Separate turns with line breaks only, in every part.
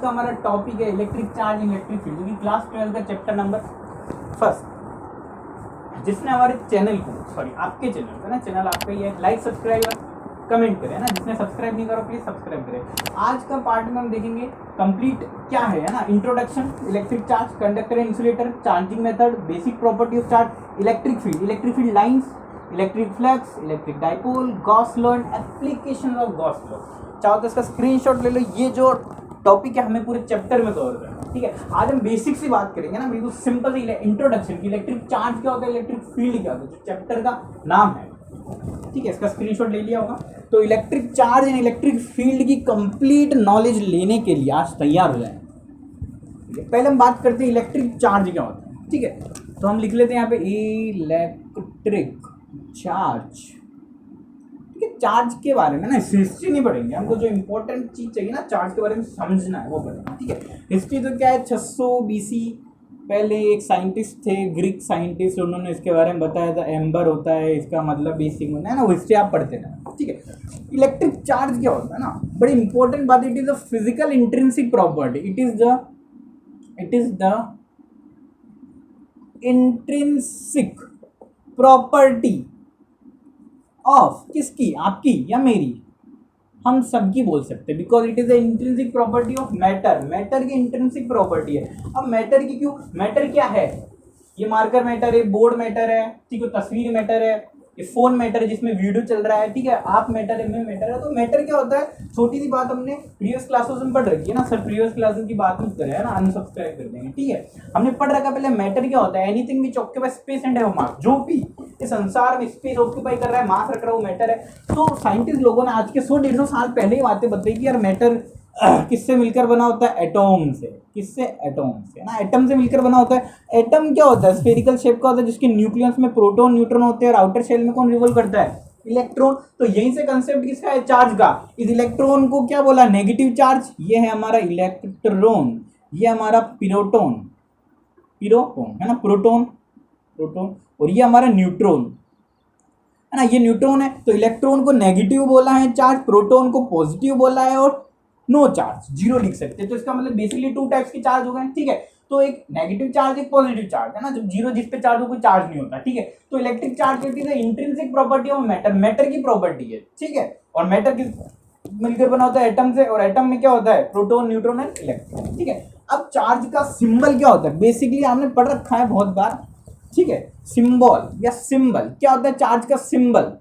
का हमारा टॉपिक है electric charge in electric field, जो कि क्लास 12 का चैप्टर नंबर फर्स्ट। जिसने हमारे चैनल को, सॉरी आपके चैनल को ना, चैनल आपका ही है, लाइक सब्सक्राइब कमेंट करें ना, जिसने सब्सक्राइब नहीं करो प्लीज सब्सक्राइब करें। आज का पार्ट में हम देखेंगे कंप्लीट क्या है ना, introduction, electric charge, conductor and insulator, charging method, basic property of charge, electric field lines, electric flux, electric dipole, Gauss law and application of Gauss law. चाहो तो इसका स्क्रीनशॉट ले लो। ये जो टॉपिक है हमें पूरे चैप्टर में कवर करना है, ठीक है। आज हम बेसिक से बात करेंगे ना, बिल्कुल सिंपल इंट्रोडक्शन की, इलेक्ट्रिक चार्ज क्या होता है, इलेक्ट्रिक फील्ड क्या होता है, जो चैप्टर का नाम है, ठीक है। इसका स्क्रीनशॉट ले लिया होगा। तो electric charge and electric field की कंप्लीट नॉलेज लेने के लिए आज तैयार हो जाए। पहले हम बात करते हैं इलेक्ट्रिक चार्ज क्या होता है, ठीक है। तो हम लिख लेते हैं यहाँ पे इलेक्ट्रिक चार्ज, ठीक है। चार्ज के बारे में ना हिस्ट्री नहीं पढ़ेंगे, हमको जो इंपॉर्टेंट चीज चाहिए ना चार्ज के बारे में समझना है वो पढ़ेंगे, ठीक है। हिस्ट्री तो क्या है, 600 BC पहले एक साइंटिस्ट थे, ग्रीक साइंटिस्ट, उन्होंने इसके बारे में बताया था, एम्बर होता है इसका मतलब बेसिक होता है ना, वो हिस्ट्री आप पढ़ते हैं, ठीक है। इलेक्ट्रिक चार्ज क्या होता है ना, बड़ी इंपॉर्टेंट बात, it is a physical intrinsic property, it is the intrinsic property of, किसकी, आपकी या मेरी, हम सबकी बोल सकते हैं, because it is the intrinsic property of matter की इंट्रिंसिक प्रॉपर्टी है। अब मैटर की क्यों, मैटर क्या है, ये मार्कर मैटर है, बोर्ड मैटर है, ठीक है, तस्वीर मैटर है, ये फोन मैटर है जिसमें वीडियो चल रहा है, ठीक है, आप मैटर है, मैं मैटर है। तो मैटर क्या होता है, छोटी सी बात हमने प्रीवियस क्लासेस में पढ़ रखी है ना, सर प्रीवियस क्लासेस की बात मत करें ना, अनसब्सक्राइब कर देंगे, ठीक है। हमने पढ़ रखा पहले मैटर क्या होता है, anything which occupy space and have मास, जो भी इस संसार में स्पेस ऑक्यूपाई कर रहा है, मास रख रहा है, वो मैटर है। तो साइंटिस्ट लोगों ने आज के 100-150 साल पहले ही बातें बताई कि यार मैटर किससे मिलकर बना होता है, एटॉम से। किससे, एटॉम से ना, एटम से मिलकर बना होता है। एटम क्या होता है, स्फेरिकल शेप का होता है, जिसके न्यूक्लियस में प्रोटॉन न्यूट्रॉन होते हैं, और आउटर शेल में कौन रिवॉल्व करता है, इलेक्ट्रॉन। तो यहीं से कंसेप्ट किसका है, चार्ज का। इस इलेक्ट्रॉन को क्या बोला, नेगेटिव चार्ज, ये है हमारा इलेक्ट्रॉन, ये हमारा प्रोटॉन है ना, प्रोटॉन, और ये हमारा न्यूट्रॉन है ना, ये न्यूट्रॉन है। तो इलेक्ट्रॉन को नेगेटिव बोला है चार्ज, प्रोटॉन को पॉजिटिव बोला है, और नो चार्ज, जीरो लिख सकते हैं। तो इसका मतलब बेसिकली 2 टाइप्स के चार्ज हो गए, ठीक है। तो एक नेगेटिव चार्ज, एक पॉजिटिव चार्ज है ना, जब जीरो जिस पे चार्ज हो कोई चार्ज नहीं होता, ठीक है। तो electric charge it is intrinsic property of matter की प्रॉपर्टी है, ठीक है। और मैटर किस मिलकर बना होता है, एटम से, और एटम में क्या होता है, प्रोटॉन न्यूट्रॉन एंड इलेक्ट्रॉन, ठीक है। अब चार्ज का सिंबल क्या होता है, बेसिकली आपने पढ़ रखा है बहुत बार, ठीक है। सिंबल या सिंबल क्या होता है, चार्ज का सिंबल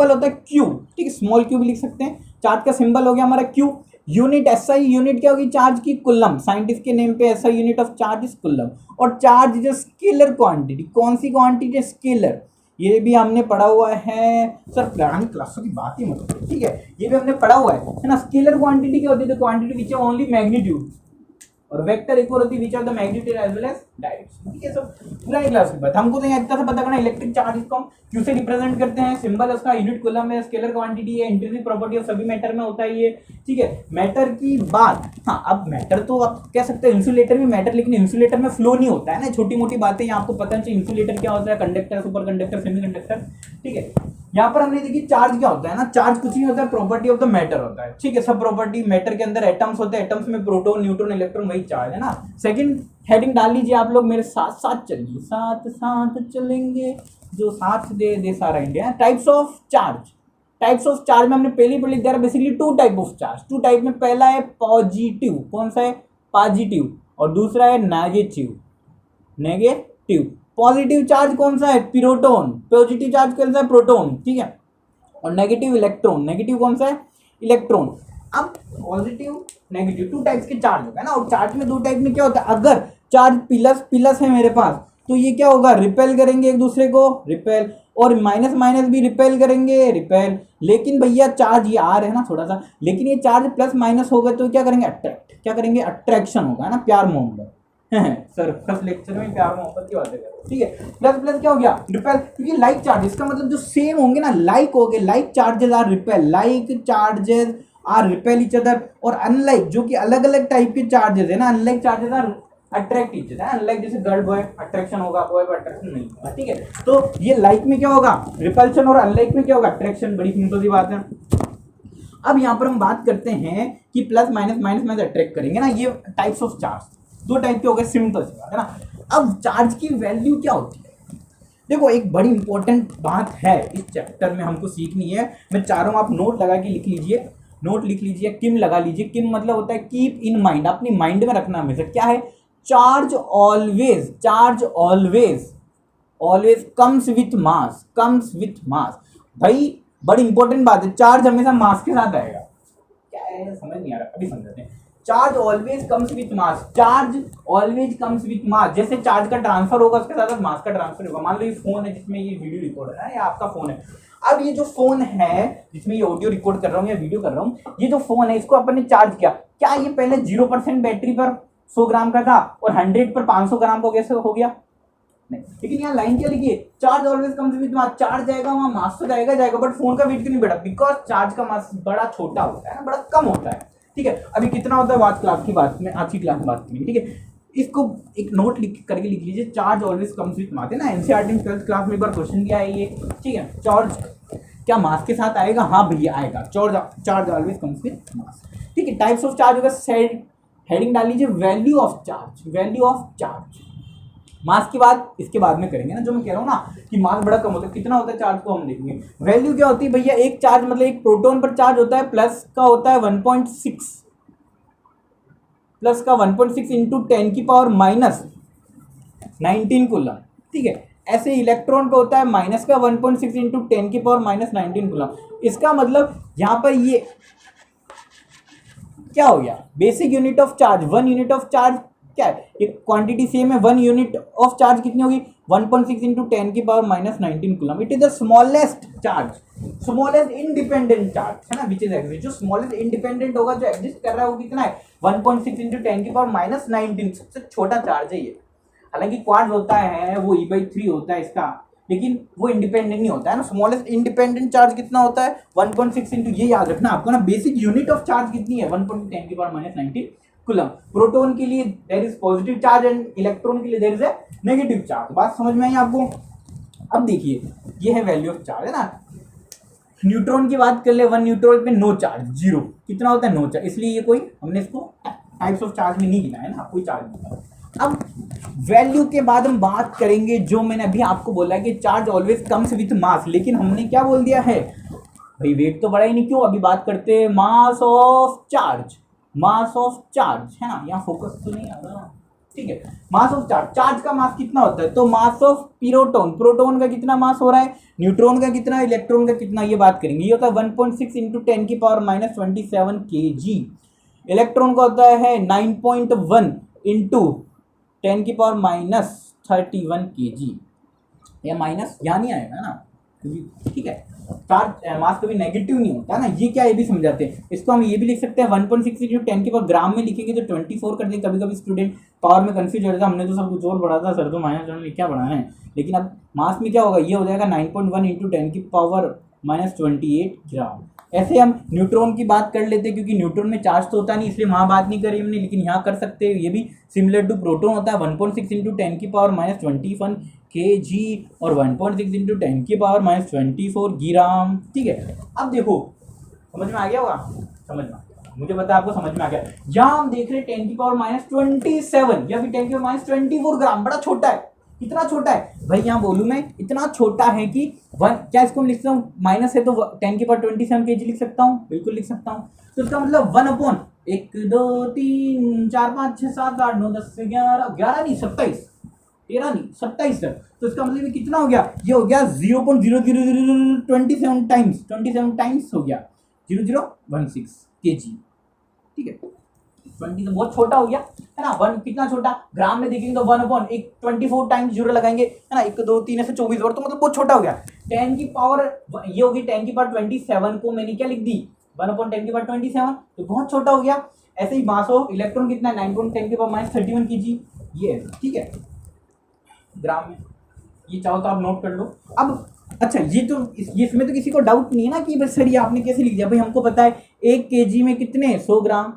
होता है क्यू, ठीक है, स्मॉल क्यू भी लिख सकते हैं। चार्ज का सिंबल हो गया हमारा क्यू। यूनिट एसआई यूनिट क्या होगी, चार्ज की कुलम, साइंटिस्ट के नेम पे SI unit of charge is coulomb. और चार्ज इज स्केलर क्वांटिटी, कौन सी क्वांटिटी है, स्केलर। ये भी हमने पढ़ा हुआ है, सर पुरानी क्लासों की बात ही मत करो, ठीक है, ये भी हमने पढ़ा हुआ है ना। स्केलर क्वांटिटी क्या होती है, क्वांटिटी विच ओनली मैग्नीट्यूड, और वेक्टर एक और होती है which are the magnitude as well as direction, ठीक है। सब पुरानी क्लास की बात, हमको तो यहाँ इतना सा पता करना, इलेक्ट्रिक चार्ज को हम क्यू से रिप्रेजेंट करते हैं, सिंबल उसका यूनिट कूलम है, स्केलर क्वांटिटी है, इंट्रिंसिक प्रॉपर्टी ऑफ सभी मैटर में होता है ये, ठीक है। मैटर की बात, हाँ, अब मैटर तो आप कह सकते हैं इंसुलेटर में मैटर, लेकिन इंसुलेटर में फ्लो नहीं होता है ना, छोटी मोटी बातें यहाँ आपको पता चाहिए। इंसुलेटर क्या होता है, conductor, super conductor, semi conductor, ठीक है। यहाँ पर हमने देखी चार्ज क्या होता है ना, चार्ज कुछ नहीं होता है, प्रॉपर्टी ऑफ द मैटर होता है, ठीक है। सब प्रॉपर्टी मैटर के अंदर एटम्स होते हैं, एटम्स में प्रोटॉन न्यूट्रॉन इलेक्ट्रॉन, वही चार्ज है ना। सेकंड हेडिंग डाल लीजिए आप लोग, मेरे साथ साथ चलिए, साथ चलेंगे, जो साथ दे सारा इंडिया। टाइप्स ऑफ चार्ज में हमने पहले ही पढ़ लिया, basically 2 type of charge, 2 type में पहला है पॉजिटिव, कौन सा है, पॉजिटिव, और दूसरा है नेगेटिव। पॉजिटिव चार्ज कौन सा है, प्रोटॉन, पॉजिटिव चार्ज कौन सा है, प्रोटॉन, ठीक है। और नेगेटिव इलेक्ट्रॉन, नेगेटिव कौन सा है, इलेक्ट्रॉन। अब पॉजिटिव नेगेटिव 2 टाइप्स के चार्ज होगा ना, और चार्ज में 2 टाइप में क्या होता है, अगर चार्ज प्लस है मेरे पास, तो ये क्या होगा, रिपेल करेंगे एक दूसरे को, रिपेल, और माइनस भी रिपेल करेंगे, रिपेल। लेकिन भैया चार्ज ये आ रहा है ना थोड़ा सा, लेकिन ये चार्ज प्लस माइनस होगा तो क्या करेंगे, अट्रैक्शन होगा ना, प्यार मोहब्बत सर फर्स्ट लेक्चर में प्यार मोहब्बत की बातें करें, ठीक है। प्लस क्या हो गया, रिपेल, क्योंकि लाइक चार्ज, इसका मतलब जो सेम होंगे ना, लाइक हो गए, like charges are repel, each other. और अनलाइक, जो कि अलग अलग टाइप के चार्जेस है ना, unlike charges are attract each other, unlike जैसे गर्ल बॉय अट्रैक्शन होगा, बॉय पर अट्रैक्शन नहीं होगा, ठीक है। तो ये लाइक में क्या होगा, रिपल्शन, और अनलाइक में क्या होगा, अट्रैक्शन। बड़ी सिंपल सी बात है। अब यहाँ पर हम बात करते हैं कि प्लस माइनस माइनस में अट्रैक्ट करेंगे ना, ये टाइप्स ऑफ चार्ज दो टाइप के हो गए, सिंपल सी बात है ना। अब चार्ज की वैल्यू क्या होती है, देखो एक बड़ी इंपॉर्टेंट बात है इस चैप्टर में हमको सीखनी है। मैं चाह रहा हूँ आप नोट लगा के लिख लीजिए, नोट लिख लीजिए, किम लगा लीजिए। किम मतलब होता है कीप इन माइंड, अपनी माइंड में रखना हमेशा। क्या है, charge always always comes with mass, comes with mass. भाई बड़ी इंपॉर्टेंट बात है, चार्ज हमेशा मास के साथ आएगा। क्या है समझ नहीं आ रहा, अभी समझाते हैं। Charge always comes with mass, charge always comes with mass. जैसे चार्ज का ट्रांसफर होगा उसके साथ मास का ट्रांसफर होगा। मान लो ये फोन है जिसमें ये वीडियो रिकॉर्ड है ना, या आपका फोन है। अब ये जो फोन है जिसमें ये ऑडियो रिकॉर्ड कर रहा हूँ या वीडियो कर रहा हूँ, ये जो फोन है इसको अपन ने चार्ज किया। क्या ये पहले 0% बैटरी पर 100 ग्राम का था और 100 पर 500 ग्राम का कैसे हो गया? नहीं। लेकिन यहाँ लाइन क्या लिखी है, charge always comes with mass. Charge जाएगा वहां मास तो जाएगा, बट फोन का वेट क्यों नहीं बढ़ा? बिकॉज चार्ज का मास बड़ा छोटा होता है ना, बड़ा कम होता है। ठीक है, अभी कितना होता है बात क्लास की बात में, आज की क्लास में बात करेंगे। ठीक है, इसको एक नोट लिख करके लिख लीजिए, चार्ज ऑलवेज कम्स विद मास है ना, एनसीईआरटी में 12th क्लास में एक बार क्वेश्चन किया है ये। ठीक है, चार्ज क्या मास के साथ आएगा? हाँ भैया आएगा, charge always comes with mass. ठीक है, टाइप्स ऑफ चार्ज होगा, हेडिंग डाल लीजिए value of charge, value of charge. Mass की बात इसके बाद में करेंगे ना, जो मैं कह रहा हूँ ना कि मास बड़ा कम होता है, कितना होता है चार्ज को हम देखेंगे। वैल्यू क्या होती है भैया, एक चार्ज मतलब एक प्रोटॉन पर चार्ज होता है प्लस का होता है 1.6, प्लस का 1.6 इंटू 10⁻⁻19 कूलम। ठीक है, ऐसे इलेक्ट्रॉन पे होता है माइनस का 1.6 इंटू 10⁻⁻19 कूलम। इसका मतलब यहाँ पर ये क्या हो गया, basic unit of charge, 1 unit of charge क्या है, ये क्वांटिटी सेम है। 1 यूनिट ऑफ चार्ज कितनी होगी, 1.6 into 10⁻⁻19 coulomb. It is the smallest charge, smallest independent charge है ना, विच इज एग्जिस्ट। जो स्मॉलेस्ट इंडिपेंडेंट होगा, जो एग्जिस्ट कर रहा है वो कितना है, 1.6 इंटू 10⁻⁻19, सबसे छोटा चार्ज है ये। हालांकि क्वार्ट्ज होता है वो E/3 होता है इसका, लेकिन वो इंडिपेंडेंट नहीं होता है ना। स्मॉलेस्ट इंडिपेंडेंट चार्ज कितना होता है, 1.6 इंटू, ये याद रखना आपको ना, बेसिक यूनिट ऑफ चार्ज कितनी है, 1.10⁻⁻19 कूलम। प्रोटॉन के लिए there is positive charge and electron के लिए there is a negative charge. बात समझ में आई आपको? अब देखिए ये है वैल्यू ऑफ चार्ज है ना। न्यूट्रॉन की बात कर ले, 1 न्यूट्रॉन पे नो चार्ज, 0। कितना होता है, नो चार्ज, इसलिए ये कोई हमने इसको टाइप्स ऑफ चार्ज में नहीं गिना है ना, कोई चार्ज नहीं। अब वैल्यू के बाद हम बात करेंगे, जो मैंने अभी आपको बोला कि charge always comes with mass, लेकिन हमने क्या बोल दिया है भाई, वेट तो बढ़ा ही नहीं, क्यों? अभी बात करते हैं mass of charge, mass of charge है ना, यहाँ फोकस तो नहीं आ रहा। ठीक है, मास ऑफ चार्ज, चार्ज का मास कितना होता है, तो मास ऑफ प्रोटॉन, प्रोटॉन का कितना मास हो रहा है, न्यूट्रॉन का कितना, इलेक्ट्रॉन का कितना, ये बात करेंगे। ये होता है 1.6 इंटू 10⁻⁻27 kg। इलेक्ट्रॉन का होता है 9.1 इंटू 10⁻31 kg। या माइनस यहाँ नहीं आएगा ना, ठीक है। चार्ज मास कभी नेगेटिव नहीं होता है ना, ये क्या, ये भी समझाते हैं। इसको हम ये भी लिख सकते हैं 1.6 इंटू 10 के पावर ग्राम में लिखेंगे तो 24 कर देंगे। कभी कभी स्टूडेंट पावर में कंफ्यूज हो जाता है, हमने तो सब कुछ और बढ़ा था सर, तो माइनस क्या बढ़ाना है, लेकिन अब मास में क्या होगा, ये हो जाएगा 9.1 इंटू 10⁻⁻28 ग्राम। ऐसे हम न्यूट्रॉन की बात कर लेते हैं, क्योंकि न्यूट्रॉन में चार्ज तो होता नहीं, इसलिए वहाँ बात नहीं करी हमने, लेकिन यहाँ कर सकते हैं। ये भी सिमिलर टू प्रोटॉन होता है, 1.6 इंटू 10⁻⁻21 kg और 1.6 इंटू 10⁻⁻24 ग्राम। ठीक है, अब देखो समझ में आ गया होगा, समझ में आ गया, मुझे पता है आपको समझ में आ गया। यहाँ हम देख रहे हैं 10⁻27 या फिर 10⁻24 ग्राम, बड़ा छोटा है। कितना छोटा है भाई, यहाँ बोलूँ मैं, इतना छोटा है कि क्या इसको हम लिख सकता हूँ, माइनस है तो 10⁻27 kg लिख सकता हूँ, बिल्कुल लिख सकता हूँ। तो इसका मतलब 1/1 2 3 4 5 6 7 8 9 10 11 नहीं 27, 13 नहीं 27 है। तो इसका मतलब ये कितना हो गया, ये हो गया 0.00027 टाइम्स हो गया 0016 kg। ठीक है, 20 तो बहुत छोटा हो गया है ना। 1 कितना छोटा, ग्राम में देखेंगे तो 1/1 24 टाइम्स जीरो लगाएंगे है ना, 1 2 3 ऐसे 24 बार, तो मतलब बहुत छोटा हो गया। 10 की पावर ये होगी 10⁻27 को मैंने क्या लिख दी, 1/10⁻27, तो बहुत छोटा हो गया। ऐसे ही मास ऑफ इलेक्ट्रॉन कितना है, 9.10⁻31 kg, ये ठीक है ग्राम में। ये चाहो तो आप नोट कर लो। अब अच्छा, ये तो इसमें तो किसी को डाउट नहीं है ना कि बस सर ये आपने कैसे लिख दिया। भाई हमको पता है 1 kg में कितने 100 ग्राम,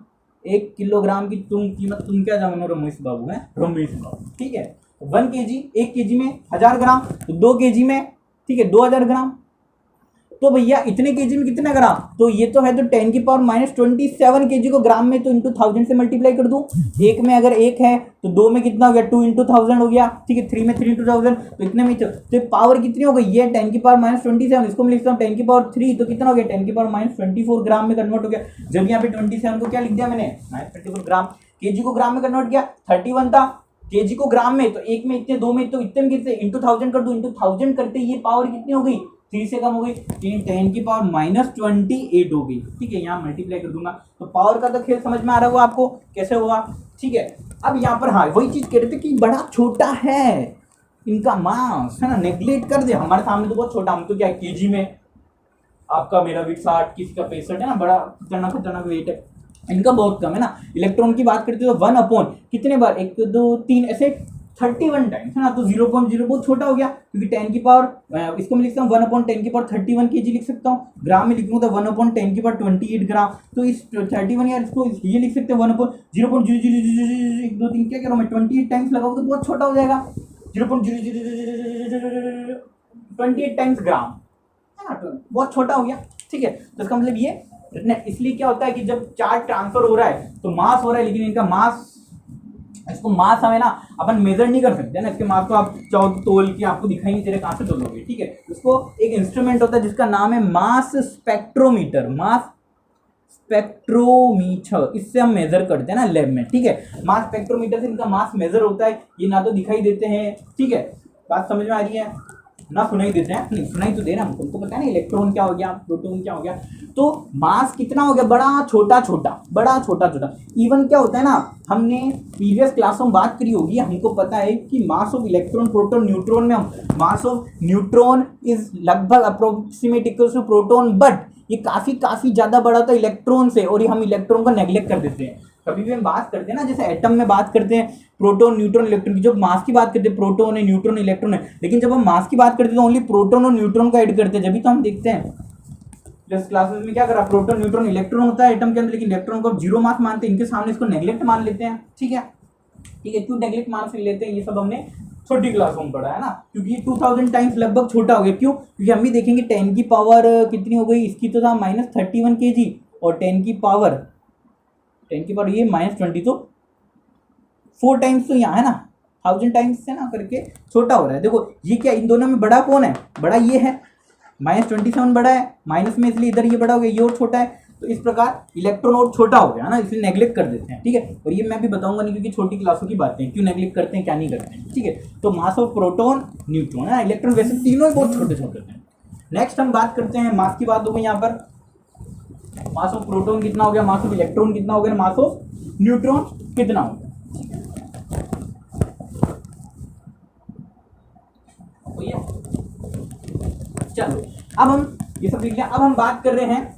1 किलोग्राम की कीमत तुम क्या जानो रमेश बाबू है, रमेश बाबू। ठीक है, 1 kg, 1 kg में 1000 ग्राम, तो 2 kg में ठीक है 2000 ग्राम। तो भैया इतने केजी में कितना ग्राम, तो ये तो है तो 10⁻27 केजी को ग्राम में तो इंटू 1000 से मल्टीप्लाई कर दूं। एक में अगर एक है तो दो में कितना हो गया, 2 × 1000 हो गया, ठीक है। 3 में 3 × 1000 तो इतने में तो पावर कितनी हो गई, ये 10⁻27, इसको मैं लिखता हूँ 10⁻3 तो कितना हो गया 10⁻24 ग्राम में कन्वर्ट हो गया। जब यहाँ पे 27 को क्या लिख दिया मैंने -24 ग्राम, केजी को ग्राम में कन्वर्ट किया, 31 था केजी को ग्राम में, तो एक में इतने, दो में तो इतने में कितने, इंटू 1000 कर दो, इंटू 1000 करते ये पावर कितनी हो गई, 3 से कम हो गई, 10⁻28 हो गई, ठीक है। यहाँ मल्टीप्लाई कर दूंगा तो पावर का तो खेल समझ में आ रहा होगा आपको कैसे हुआ, ठीक है। अब यहाँ पर हाँ वही चीज कह रहे थे कि बड़ा छोटा है इनका मास, है ना, नेग्लेक्ट कर दे। हमारे सामने तो बहुत छोटा, हम तो क्या केजी में, आपका मेरा वेट 60, किसी का 65 है ना, बड़ा खतरनाक खतरनाक वेट है, इनका बहुत कम है ना। इलेक्ट्रॉन की बात करते तो 1 अपॉन कितने बार, 1 2 3 ऐसे 31 टाइम्स, है ना। तो 0.0 बहुत छोटा हो गया, क्योंकि 10 की पावर, इसको मैं लिखता हूँ 1/10⁻31 केजी लिख सकता हूँ। ग्राम में लिखूंगा तो 1/10⁻28 ग्राम। तो इस 31 या इसको ये लिख सकते हैं 1/0.00123 क्या कह रहा हूँ मैं, 28 टाइम्स लगाऊंगा तो बहुत छोटा हो जाएगा, 0.028 टाइम्स ग्राम, है ना, तो बहुत छोटा हो गया, ठीक है। तो इसका मतलब ये, इसलिए क्या होता है कि जब चार्ज ट्रांसफर हो रहा है तो मास हो रहा है, लेकिन इनका मास, इसको मास हमें ना अपन मेजर नहीं कर सकते ना, इसके मास को आप चाहो तो तोल के आपको दिखाई नहीं दे रहा, कहाँ से तोलोगे, ठीक है। उसको एक इंस्ट्रूमेंट होता है जिसका नाम है मास स्पेक्ट्रोमीटर, मास स्पेक्ट्रोमीटर, इससे हम मेजर करते हैं ना लैब में, ठीक है। मास स्पेक्ट्रोमीटर से इनका मास मेजर होता है, ये ना तो दिखाई देते हैं, ठीक है, बात समझ में आ रही है, ना सुनाई देते हैं, नहीं सुनाई तो देना, तुमको पता है ना इलेक्ट्रॉन क्या हो गया, प्रोटॉन क्या हो गया। तो मास कितना हो गया, बड़ा छोटा छोटा, बड़ा छोटा छोटा। इवन क्या होता है ना, हमने प्रीवियस क्लासों में बात करी होगी, हमको पता है कि mass of electron proton neutron में, मास ऑफ न्यूट्रॉन इज लगभग approximate equals to proton, but ये काफी ज्यादा बड़ा था इलेक्ट्रॉन से, और ये हम इलेक्ट्रॉन को नेग्लेक्ट कर देते हैं। कभी भी हम बात करते हैं ना, जैसे एटम में बात करते हैं प्रोटॉन न्यूट्रॉन इलेक्ट्रॉन की, जब मास की बात करते हैं प्रोटॉन है न्यूट्रॉन इलेक्ट्रॉन है, लेकिन जब हम मास की बात करते हैं तो ओनली प्रोटॉन और न्यूट्रॉन को ऐड करते हैं। जब भी तो हम देखते हैं जैसे क्लासेस में क्या करा, प्रोटॉन न्यूट्रॉन इलेक्ट्रॉन होता है एटम के अंदर, लेकिन इलेक्ट्रॉन को जीरो मास मानते हैं, इनके सामने इसको नेग्लेक्ट मान लेते हैं, ठीक है। ठीक है, क्यों नेग्लेक्ट मान से लेते हैं, ये सब हमने छोटी क्लासों में पढ़ा है ना, क्योंकि 2000 टाइम्स लगभग छोटा हो गया। क्यों, क्योंकि हम भी देखेंगे 10 की पावर कितनी हो गई, इसकी तो था -31 kg, और 10 की पावर ये -20, तो 4 टाइम्स तो यहाँ है ना, 1000 टाइम्स से ना करके छोटा हो रहा है। देखो ये क्या, इन दोनों में बड़ा कौन है, बड़ा ये है, -27 बड़ा है, माइनस में इसलिए इधर ये बड़ा हो गया, ये और छोटा है। तो इस प्रकार इलेक्ट्रॉन और छोटा हो गया ना, इसलिए नेग्लेक्ट कर देते हैं, ठीक है। और ये मैं भी बताऊंगा नहीं, क्योंकि छोटी क्लासों की बातें क्यों नेग्लेक्ट करते हैं क्या नहीं करते हैं, ठीक है। तो मास ऑफ प्रोटॉन न्यूट्रॉन है, इलेक्ट्रॉन, वैसे तीनों ही बहुत छोटे छोटे हैं। नेक्स्ट हम बात करते हैं मास की बात हो गई यहाँ पर, मास ऑफ प्रोटॉन कितना हो गया, मास ऑफ इलेक्ट्रॉन कितना हो गया, मास ऑफ न्यूट्रॉन कितना हो गया। चलो अब हम ये सब देख लिया, अब हम बात कर रहे हैं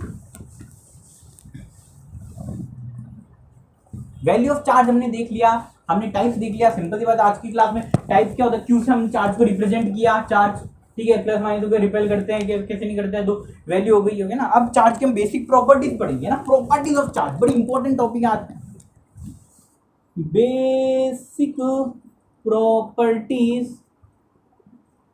वैल्यू ऑफ चार्ज। हमने देख लिया, हमने टाइप्स देख लिया, सिंपल सी बात, आज की क्लास में टाइप क्या होता है, क्यू से हम चार्ज को रिप्रेजेंट किया, चार्ज, ठीक है, प्लस माइनस को रिपेल करते हैं, कैसे नहीं करते हैं, तो वैल्यू हो गई होगी ना। अब चार्ज के हम बेसिक प्रॉपर्टीज पढ़ेंगे ना, प्रॉपर्टीज ऑफ चार्ज, बड़ी इंपॉर्टेंट टॉपिक आज, basic properties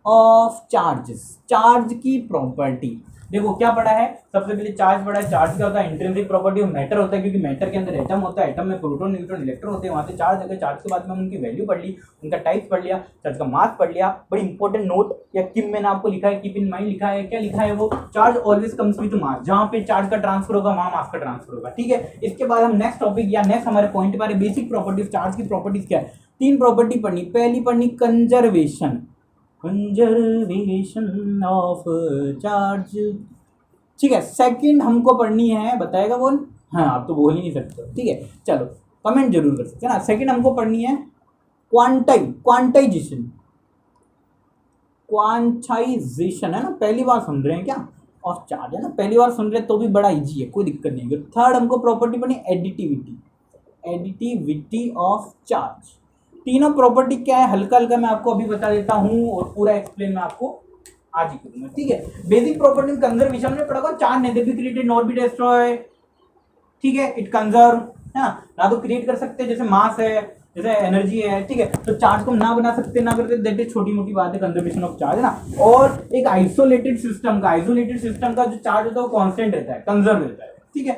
of charges, charge की प्रॉपर्टी। देखो क्या पढ़ा है, सबसे पहले चार्ज पढ़ा है। चार्ज क्या होता है, इंट्रिंसिक प्रॉपर्टी ऑफ मैटर होता है, क्योंकि मैटर के अंदर एटम होता है, एटम में प्रोटॉन न्यूट्रॉन इलेक्ट्रॉन होते हैं, वहां से चार्ज है। चार्ज के बाद में हम उनकी वैल्यू पढ़ ली, उनका टाइप पढ़ लिया, चार्ज का मास पढ़ लिया। बड़ी इंपॉर्टेंट नोट या किम मैंने आपको लिखा है, कीप इन माइंड लिखा है, क्या लिखा है वो, चार्ज ऑलवेज कम्स विद मास, जहां पे चार्ज का ट्रांसफर होगा वहां मास का ट्रांसफर होगा, ठीक है। इसके बाद हम नेक्स्ट टॉपिक या नेक्स्ट हमारे पॉइंट पर बेसिक प्रॉपर्टीज, चार्ज की प्रॉपर्टीज क्या है, 3 प्रॉपर्टी पढ़नी। पहली पढ़नी कंजर्वेशन, कंजर्वेशन ऑफ चार्ज, ठीक है। सेकंड हमको पढ़नी है, बताएगा कौन, हाँ आप तो बोल ही नहीं सकते, ठीक है, चलो कमेंट जरूर कर सकते हैं ना। सेकंड हमको पढ़नी है क्वांटाइजेशन, क्वांटाइजेशन है ना, पहली बार सुन रहे हैं क्या, ऑफ चार्ज है ना, पहली बार सुन रहे हैं तो भी बड़ा इजी है, कोई दिक्कत नहीं है। थर्ड हमको प्रॉपर्टी पढ़नी एडिटिविटी, एडिटिविटी ऑफ चार्ज। तीनों प्रॉपर्टी क्या है, हल्का हल्का मैं आपको अभी बता देता हूँ, और पूरा एक्सप्लेन मैं आपको आज ही करूंगा, ठीक है। बेसिक प्रॉपर्टी कंजर्वेशन में पढ़ा होगा, charge nether be created not be destroy, ठीक है, इट कंजर्व, है ना तो क्रिएट कर सकते हैं, जैसे मास है, जैसे एनर्जी है, ठीक है, तो चार्ज को हम ना बना सकते ना करते, दैट इज छोटी मोटी बात है, कंजर्वेशन ऑफ चार्ज है ना। और एक आइसोलेटेड सिस्टम का जो चार्ज होता है वो कांस्टेंट रहता है, कंजर्व रहता है, ठीक है।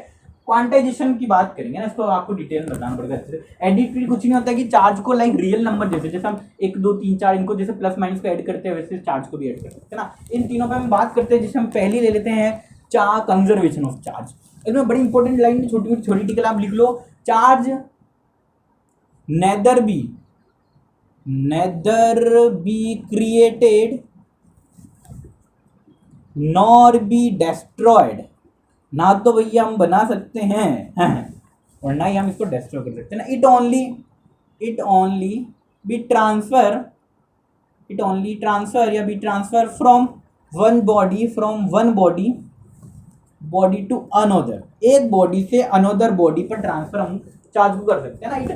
क्वांटाइजेशन की बात करेंगे ना, इसको आपको डिटेल में बताना पड़ेगा अच्छे से। एडिटिव कुछ नहीं होता कि चार्ज को लाइक रियल नंबर जैसे हम 1 2 3 4 इनको जैसे प्लस माइनस को ऐड करते हैं वैसे चार्ज को भी ऐड कर सकते हैं ना। इन तीनों पे हम बात करते हैं, जैसे हम पहले ले लेते हैं कंजर्वेशन ऑफ चार्ज। इसमें बड़ी इंपॉर्टेंट लाइन छोटी टिकल आप लिख लो, charge neither be created nor be destroyed। ना तो भैया हम बना सकते हैं और ना ही हम इसको डिस्ट्रॉय कर सकते हैं ना। इट ओनली बी ट्रांसफर या be transfer from one body to another. एक बॉडी से अनदर बॉडी पर ट्रांसफर हम चार्ज को कर सकते हैं ना, इट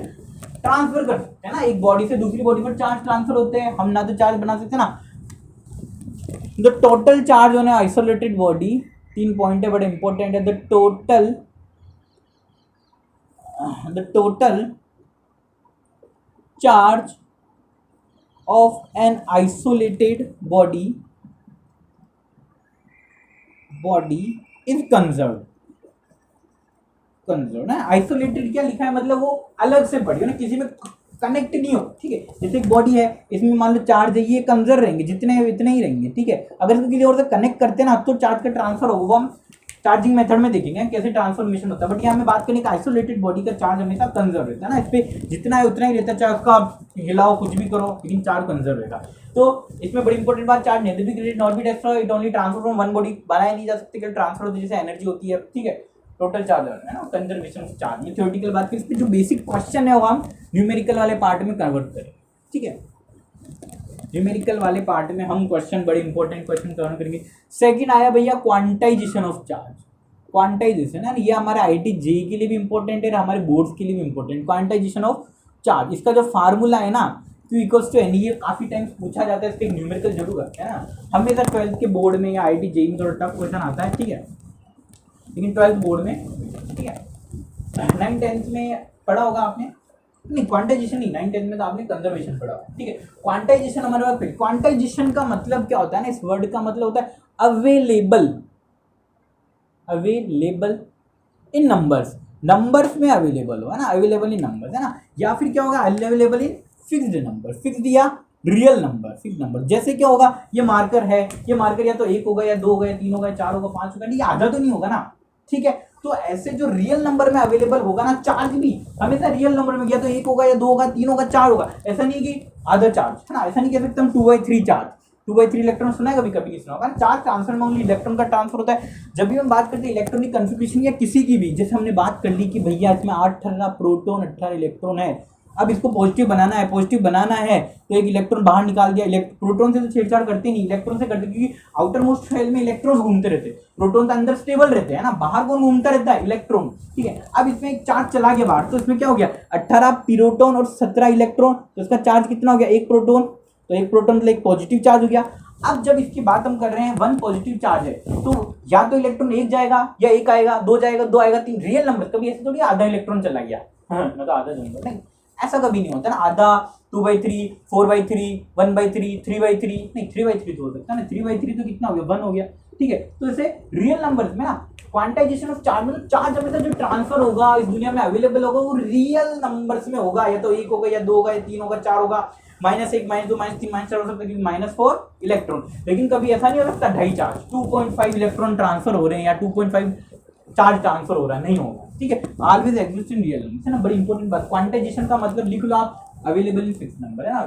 ट्रांसफर कर सकते हैं ना। एक बॉडी से दूसरी बॉडी पर चार्ज ट्रांसफर होते हैं, हम ना तो चार्ज बना सकते हैं ना। The total charge on isolated body, 3 point है बड़े इंपॉर्टेंट है। The total charge of an isolated body is conserve ना। आइसोलेटेड क्या लिखा है, मतलब वो अलग से पड़ी हो ना, किसी में कनेक्ट नहीं हो, ठीक है। जैसे एक बॉडी है, इसमें मान लो चार्ज है, ये कंजर्व रहेंगे, जितने हैं इतने ही रहेंगे, ठीक है। अगर इसको किसी और से कनेक्ट करते हैं ना तो चार्ज का ट्रांसफर होगा, वो हम चार्जिंग मेथड में देखेंगे कैसे ट्रांसफॉर्मेशन होता है। बट यहाँ हमें बात करने का आइसोलेटेड बॉडी का चार्ज हमेशा कंजर्व रहता है ना, इस पर जितना है उतना ही रहता है, चाहे उसका हिलाओ कुछ भी करो लेकिन चार्ज कंजर्व रहेगा। तो इसमें बड़ी इंपॉर्टेंट बात, charge nether be created not be destroyed, it only transfer from one body. बनाया नहीं जा सकते, कि ट्रांसफर होती है जैसे एनर्जी होती है, ठीक है। टोटल चार्ज है ना, कंजर्वेशन ऑफ चार्ज में थ्योरेटिकल बात करें, इस पे जो बेसिक क्वेश्चन है वो हम न्यूमेरिकल वाले पार्ट में कन्वर्ट करें, ठीक है। न्यूमेरिकल वाले पार्ट में हम क्वेश्चन बड़े इंपॉर्टेंट क्वेश्चन कवर करेंगे। सेकंड आया भैया क्वांटाइजेशन ऑफ चार्ज। क्वांटाइजेशन है ना, ये हमारे आईआईटी जेईई के लिए भी इंपॉर्टेंट है, हमारे बोर्ड्स के लिए भी इंपॉर्टेंट। क्वांटाइजेशन ऑफ चार्ज, इसका जो फार्मूला है ना Q इक्वल्स टू एन, ये काफी टाइम्स पूछा जाता है, इसके न्यूमेरिकल जरूर करते हैं ना। हमेशा 12th के बोर्ड में या आईआईटी जेईई में थोड़ा टफ क्वेश्चन आता है, ठीक है, लेकिन 12th बोर्ड में, ठीक है। 9th 10th में पढ़ा होगा आपने, नहीं क्वांटाइजेशन नहीं, 9th 10th में तो आपने कंजर्वेशन पढ़ा होगा, ठीक है। क्वांटाइजेशन हमारे पास, क्वांटाइजेशन का मतलब क्या होता है ना, इस वर्ड का मतलब होता है अवेलेबल इन नंबर्स में अवेलेबल हो, है ना, अवेलेबल इन नंबर्स, है ना। या फिर क्या होगा, available in fixed number, fixed या रियल नंबर, फिक्स नंबर। जैसे क्या होगा, ये मार्कर है, ये मार्कर या तो 1 होगा या 2 होगा या 3 होगा या 4 होगा 5 होगा, ये आधा तो नहीं होगा ना, ठीक है। तो ऐसे जो रियल नंबर में अवेलेबल होगा ना, चार्ज भी हमेशा रियल नंबर में, या तो 1 होगा या 2 होगा 3 होगा 4 होगा, ऐसा नहीं कि आधा चार्ज, है ना। ऐसा नहीं कह सकते हम 2/3 चार्ज, 2/3 इलेक्ट्रॉन सुना है कभी नहीं सुना होगा। चार्ज ट्रांसफर में ओनली इलेक्ट्रॉन का ट्रांसफर होता है। जब भी हम बात करते हैं इलेक्ट्रॉनिक कन्फिग्रेशन या किसी की भी, जैसे हमने बात कर ली कि भैया इसमें 18 प्रोटॉन 18 इलेक्ट्रॉन है, अब इसको पॉजिटिव बनाना है तो एक इलेक्ट्रॉन बाहर निकाल दिया। प्रोटॉन से तो छेड़छाड़ करते नहीं, इलेक्ट्रॉन से करते, क्योंकि आउटर मोस्ट शेल में इलेक्ट्रॉन घूमते रहते, प्रोटॉन तो अंदर स्टेबल रहते हैं ना, बाहर कौन घूमता रहता है, इलेक्ट्रॉन, ठीक है। अब इसमें एक चार्ज चला गया बाहर, तो इसमें क्या हो गया, 18 प्रोटॉन और 17 इलेक्ट्रॉन, तो इसका चार्ज कितना हो गया, 1 प्रोटॉन, तो 1 प्रोटॉन मतलब एक पॉजिटिव चार्ज हो गया। अब जब इसकी बात हम कर रहे हैं 1 पॉजिटिव चार्ज है, तो या तो इलेक्ट्रॉन 1 जाएगा या 1 आएगा, 2 जाएगा 2 आएगा 3, रियल नंबर। कभी ऐसे थोड़ी आधा इलेक्ट्रॉन चला गया, मैं तो आधा दूंगा, नहीं ऐसा कभी नहीं होता ना। आधा, 2/3, 4/3, 1/3, 3/3, नहीं 3/3 तो हो सकता है ना, 3/3 तो कितना हो गया, 1 हो गया, ठीक है। तो ऐसे रियल नंबर्स में ना क्वांटाइजेशन ऑफ चार्ज, मतलब चार्ज हमेशा जो ट्रांसफर होगा इस दुनिया में अवेलेबल होगा वो रियल नंबर्स में होगा, या तो 1 होगा या 2 होगा या 3 होगा 4 होगा, -1, -2, -3, -4 हो सकता है, क्योंकि -4 इलेक्ट्रॉन। लेकिन कभी ऐसा नहीं हो सकता 2.5 चार्ज, 2.5 इलेक्ट्रॉन ट्रांसफर हो रहे हैं या 2.5 चार्ज ट्रांसफर हो रहा है, नहीं होगा, ठीक है। Always exist in real number, है ना, बड़ी इंपॉर्टेंट बात। क्वांटाइजेशन का मतलब लिख लो आप, अवेलेबल इन फिक्स नंबर, है ना,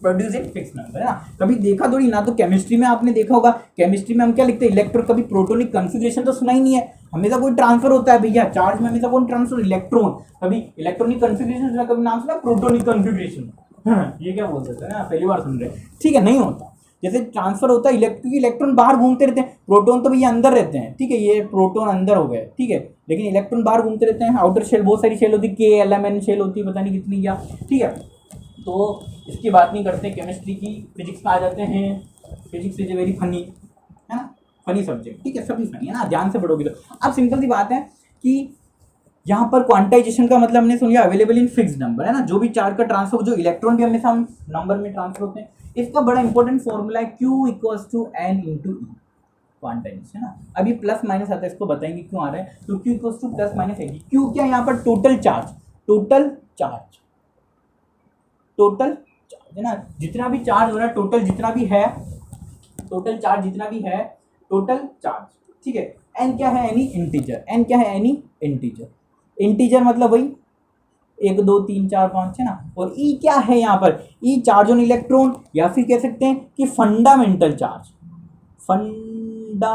प्रोड्यूस इन फिक्स नंबर, है ना। कभी देखा थोड़ी ना, तो केमिस्ट्री में आपने देखा होगा, केमिस्ट्री में हम क्या लिखते हैं, इलेक्ट्रॉन। कभी प्रोटोनिक कन्फिग्रेशन तो सुना ही नहीं है, हमेशा कोई ट्रांसफर होता है भैया, चार्ज में हमेशा कौन ट्रांसफर, इलेक्ट्रॉन। कभी इलेक्ट्रॉनिक कन्फिग्रेशन सुना, कभी नाम सुना प्रोटोनिक कन्फिग्रेशन, ये क्या बोल सकते हैं ना, पहली बार सुन रहे हैं, ठीक है, नहीं होता। जैसे ट्रांसफर होता है क्योंकि इलेक्ट्रॉन बाहर घूमते रहते हैं, प्रोटॉन तो भैया अंदर रहते हैं, ठीक है, ये प्रोटॉन अंदर हो गए, ठीक है, लेकिन इलेक्ट्रॉन बाहर घूमते रहते हैं। आउटर शेल, बहुत सारी शेल होती है, KLMN शेल होती है, पता नहीं कितनी क्या, ठीक है। तो इसकी बात नहीं करते केमिस्ट्री की, फिजिक्स में आ जाते हैं। फिजिक्स इज वेरी फनी, है ना, फनी सब्जेक्ट, ठीक है, सभी फनी है ना, ध्यान से पढ़ोगे तो। अब सिंपल सी बात है कि यहाँ पर क्वांटाइजेशन का मतलब हमने सुन लिया अवेलेबल इन फिक्स नंबर, है ना, जो भी चार्ज का ट्रांसफर, जो इलेक्ट्रॉन भी हमेशा हम नंबर में ट्रांसफर होते हैं। इसका बड़ा इंपॉर्टेंट फॉर्मूला है Q equals to N into e, quantization, है ना। अभी प्लस माइनस आता है, इसको बताएंगे क्यों आ रहा है। तो Q equals to plus minus n. Q क्या है यहाँ पर, total charge, total charge, total charge, है ना, जितना भी चार्ज हो रहा है टोटल, जितना भी है टोटल चार्ज, जितना भी है टोटल चार्ज, ठीक है। एन क्या है, एनी इंटीजर, एन क्या है, एनी इंटीजर, इंटीजर मतलब वही 1 2 3 4 5, है ना। और ई क्या है यहाँ पर, ई चार्ज ऑन इलेक्ट्रॉन, या फिर कह सकते हैं कि फंडामेंटल चार्ज, फंडा,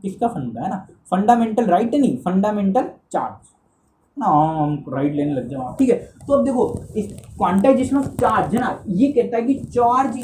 किसका फंडा, है ना, फंडामेंटल, राइट नहीं, फंडामेंटल चार्ज ना, हम राइट लेने लग जाओ, ठीक है। तो अब देखो इस क्वांटाइजेशन ऑफ चार्ज, है ना, ये कहता है कि charge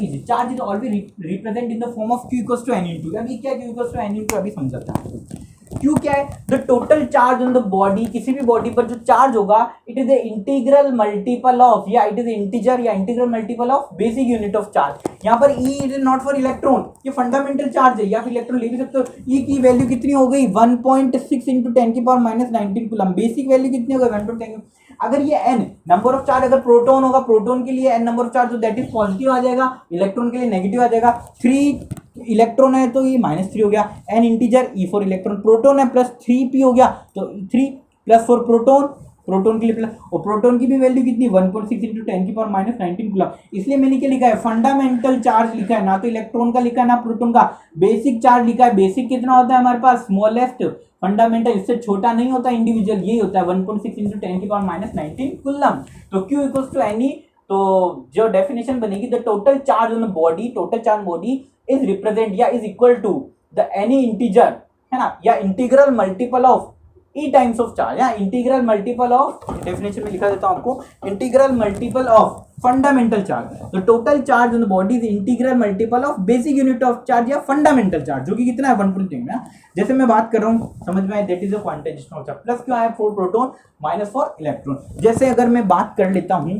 is always represent in the form of Q equals to N into, अभी क्या Q equals to N into, अभी समझाता है। Q क्या है, the total charge on the body, किसी भी बॉडी पर जो चार्ज होगा, it is the integral multiple of, या इट इज इंटीजर या integral multiple of basic unit of charge. यहाँ पर E it is not for electron, ये फंडामेंटल चार्ज है, या फिर इलेक्ट्रॉन ले भी सकते हो। E की वैल्यू कितनी हो गई, 1.6 इंटू 10 की power minus 19 coulomb, basic value कितनी हो गई 1.10। अगर ये n नंबर ऑफ चार्ज, अगर प्रोटॉन होगा, प्रोटॉन के लिए n नंबर ऑफ चार्ज, तो दैट इज पॉजिटिव आ जाएगा, इलेक्ट्रॉन के लिए नेगेटिव आ जाएगा। 3 इलेक्ट्रॉन है तो ये -3 हो गया, n integer, E for electron, proton है प्लस 3p हो गया, तो 3 प्लस फॉर प्रोटॉन, प्रोटॉन के लिए प्लस, और प्रोटॉन की भी वैल्यू कितनी 1.6 इंटू 10 की पावर माइनस 19 कूलम। इसलिए मैंने क्या लिखा है, फंडामेंटल चार्ज लिखा है, ना तो इलेक्ट्रॉन का लिखा है ना प्रोटॉन का, बेसिक चार्ज लिखा है। बेसिक कितना होता है हमारे पास, स्मॉलेस्ट, फंडामेंटल इससे छोटा नहीं होता, इंडिविजुअल यही होता है 1.6 इंटू 10 की पावर माइनस 19 कूलम। तो Q इक्वल्स टू एनी, तो जो डेफिनेशन बनेगी, the total charge on body, total charge body is represent या is equal to the any integer, है ना, या integral multiple of e times of charge, या integral multiple of, definition में लिखा देता हूं आपको, integral multiple of fundamental charge. तो total charge on the body is integral multiple of basic unit of charge या फंडामेंटल चार्ज, जो कि कितना है 1.10 में। जैसे मैं बात कर रहा हूं, समझ में आए, that is the quantization of charge. Plus क्यों आया, for proton, minus for electron. जैसे अगर मैं बात कर लेता हूं